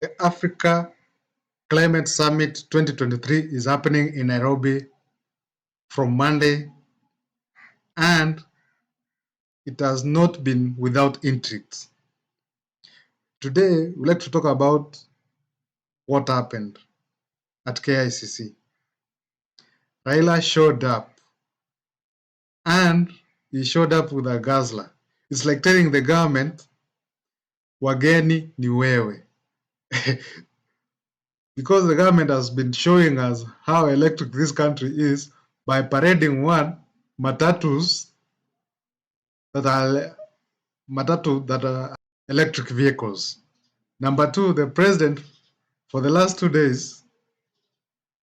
The Africa Climate Summit 2023 is happening in Nairobi from Monday, and it has not been without intrigues. Today, we'd like to talk about what happened at KICC. Raila showed up, and he showed up with a guzzler. It's like telling the government, wageni ni wewe. Because the government has been showing us how electric this country is by parading one, matatus that are electric vehicles. Number two, the president for the last 2 days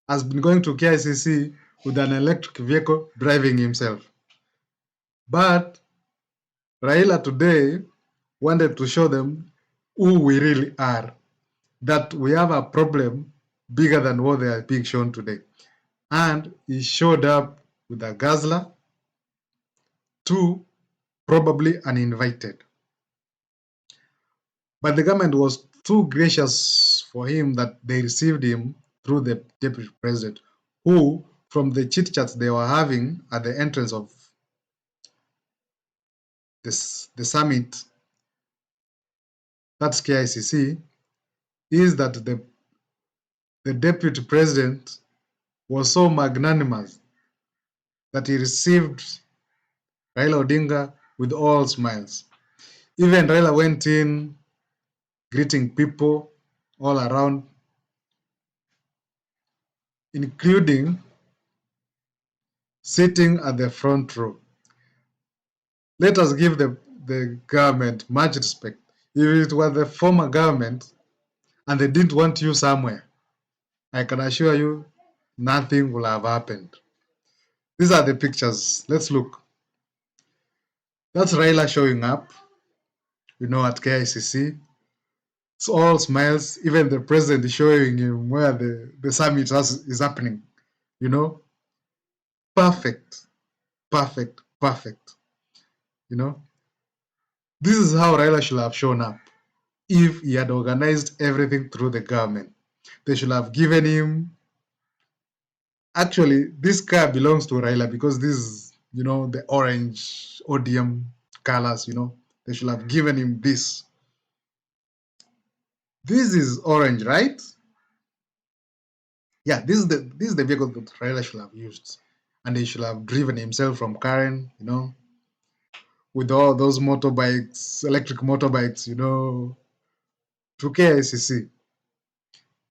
has been going to KICC with an electric vehicle driving himself. But Raila today wanted to show them who we really are, that we have a problem bigger than what they are being shown today. And he showed up with a guzzler, two, probably uninvited. But the government was too gracious for him that they received him through the deputy president, who, from the chit chats they were having at the entrance of the summit, that's KICC, is that the deputy president was so magnanimous that he received Raila Odinga with all smiles. Even Raila went in greeting people all around, including sitting at the front row. Let us give the government much respect. If it was the former government and they didn't want you somewhere, I can assure you nothing will have happened. These are the pictures. Let's look. That's Raila showing up, at KICC. It's all smiles. Even the president is showing him where the summit is happening. Perfect, perfect, perfect. This is how Raila should have shown up if he had organized everything through the government. They should have given him. Actually, this car belongs to Raila because this is, the orange ODM colors. They should have given him this. This is orange, right? Yeah, this is the vehicle that Raila should have used, and he should have driven himself from Karen, with all those motorbikes, electric motorbikes, to KICC.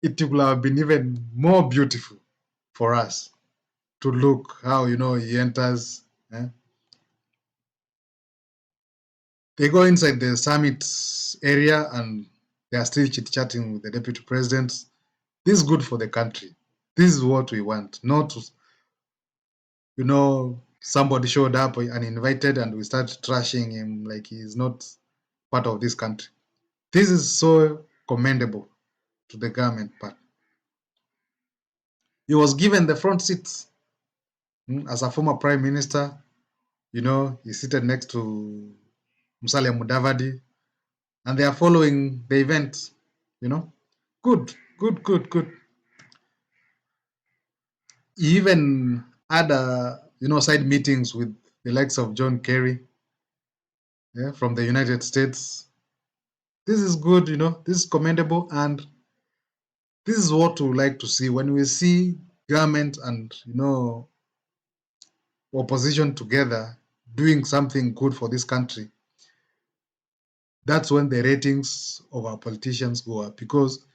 It would have been even more beautiful for us to look how, he enters. They go inside the summit area and they are still chit-chatting with the deputy president. This is good for the country. This is what we want, not to, somebody showed up uninvited and we start trashing him like he's not part of this country. This is so commendable to the government part. He was given the front seat as a former prime minister. He's seated next to Musalia Mudavadi, and they are following the event. Good. He even had side meetings with the likes of John Kerry, from the United States. This is good. This is commendable, and this is what we like to see when we see government and opposition together doing something good for this country. That's when the ratings of our politicians go up, because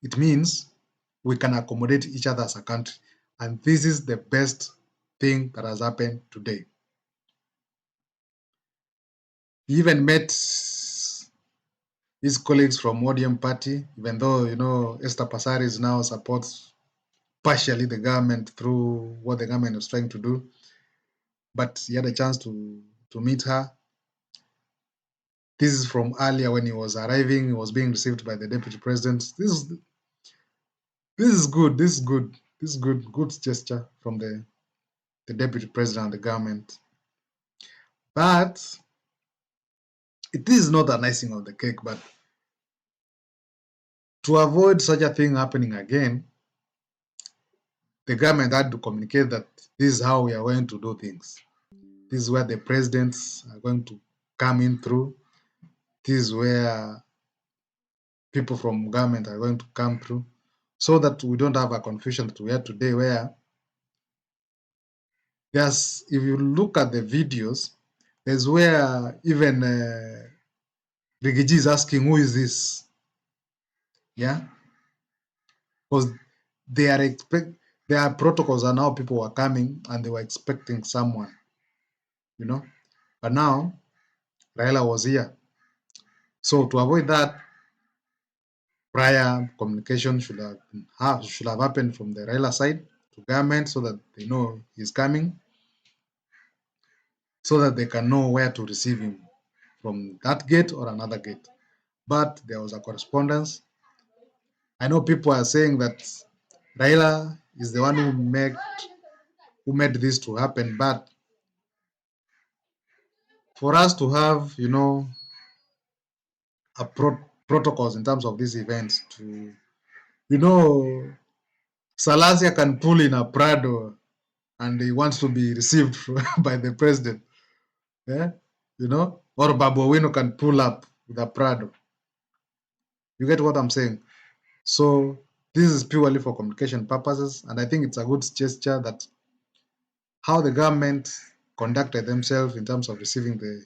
it means we can accommodate each other as a country. And this is the best thing that has happened today. He even met his colleagues from ODM party, even though, Esther Passaris now supports partially the government through what the government is trying to do. But he had a chance to meet her. This is from earlier when he was arriving. He was being received by the deputy president. This is good. This is good. This is good. Good gesture from the deputy president and the government. But this is not an icing on the cake. But To avoid such a thing happening again, the government had to communicate that this is how we are going to do things. This is where the presidents are going to come in through. This is where people from government are going to come through, so that we don't have a confusion that we had today where there's, if you look at the videos, there's where even Rigiji is asking, who is this? Yeah, because they are there are protocols, and now people were coming and they were expecting someone, you know. But now Raila was here, so to avoid that, prior communication should have happened from the Raila side to government, so that they know he's coming, so that they can know where to receive him, from that gate or another gate. But there was a correspondence. I know people are saying that Raila is the one who made this to happen, but for us to have, a protocols in terms of these events, to, you know, Salasia can pull in a Prado and he wants to be received by the president, yeah, or Babu Owino can pull up with a Prado. You get what I'm saying? So this is purely for communication purposes, and I think it's a good gesture that how the government conducted themselves in terms of receiving the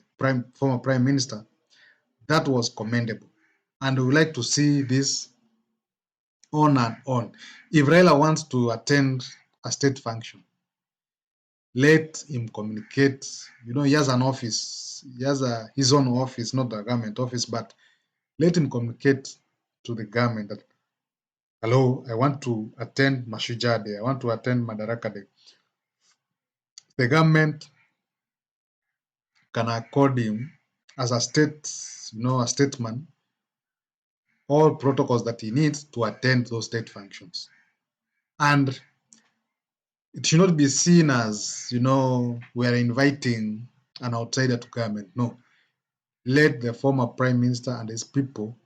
former prime minister, that was commendable. And we would like to see this on and on. If Raila wants to attend a state function, let him communicate. He has an office. He has his own office, not the government office, but let him communicate to the government that, hello, I want to attend Mashujaa Day. I want to attend Madaraka Day. The government can accord him as a statesman, all protocols that he needs to attend those state functions. And it should not be seen as, we are inviting an outsider to government. No. Let the former prime minister and his people,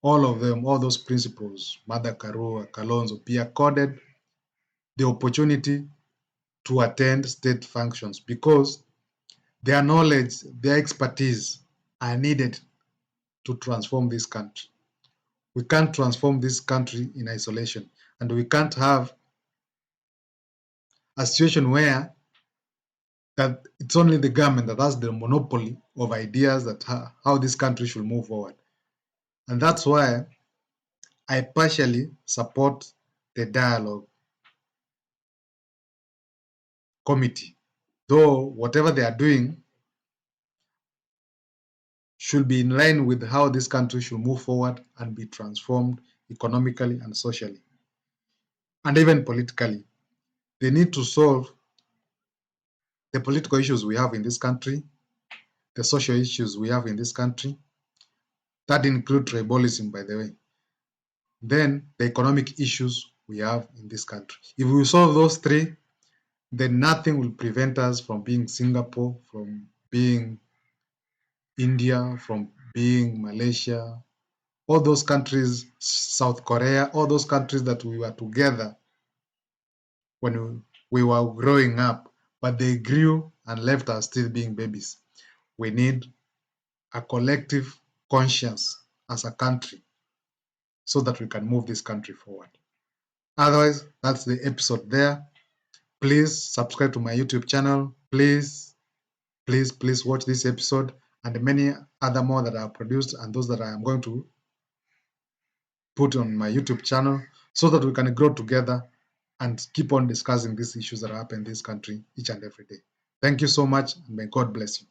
all of them, all those principals, Mother Karua, Kalonzo, be accorded the opportunity to attend state functions, because their knowledge, their expertise are needed to transform this country. We can't transform this country in isolation, and we can't have a situation where that it's only the government that has the monopoly of ideas that how this country should move forward. And that's why I partially support the dialogue committee, though whatever they are doing should be in line with how this country should move forward and be transformed economically and socially, and even politically. They need to solve the political issues we have in this country, the social issues we have in this country, that include tribalism, by the way, then the economic issues we have in this country. If we solve those three, then nothing will prevent us from being Singapore, from being India, from being Malaysia, all those countries, South Korea, all those countries that we were together when we were growing up, but they grew and left us still being babies. We need a collective conscience as a country so that we can move this country forward. Otherwise, that's the episode there. Please subscribe to my YouTube channel. Please watch this episode and many other more that I have produced, and those that I am going to put on my YouTube channel, so that we can grow together and keep on discussing these issues that happen in this country each and every day. Thank you so much, and may God bless you.